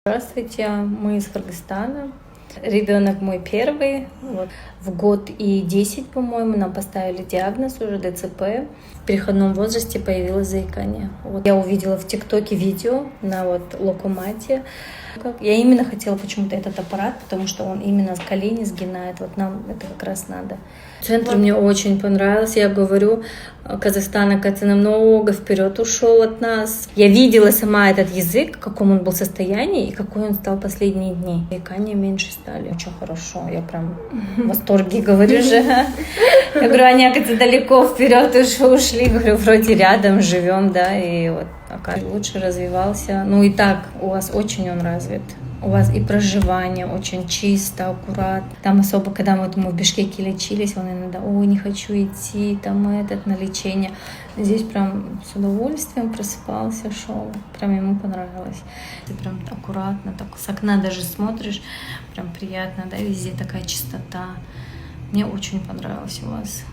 Здравствуйте, мы из Кыргызстана. Ребенок мой первый, вот, в год и 10, по-моему, нам поставили диагноз уже ДЦП. В переходном возрасте появилось заикание. Вот. Я увидела в ТикТоке видео на Локомате. Я именно хотела почему-то этот аппарат, потому что он именно с колени сгинает. Вот нам это как раз надо. Центр мне очень понравился. Я говорю, Казахстан, оказывается, намного вперед ушел от нас. Я видела сама этот язык, в каком он был состоянии и какой он стал последние дни. Заикания меньше стали. Очень хорошо. Я прям в восторге говорю же. Я говорю, они, оказывается, далеко вперед уже ушли. Говорю, вроде рядом живем, да, и вот лучше развивался. Ну и так, у вас очень он развит. У вас и проживание очень чисто, аккуратно. Там особо, когда мы в Бишкеке лечились, он иногда, ой, не хочу идти, там на лечение. Здесь прям с удовольствием просыпался, шел. Прям ему понравилось. Ты прям аккуратно, так с окна даже смотришь, прям приятно, да, везде такая чистота. Мне очень понравилось у вас.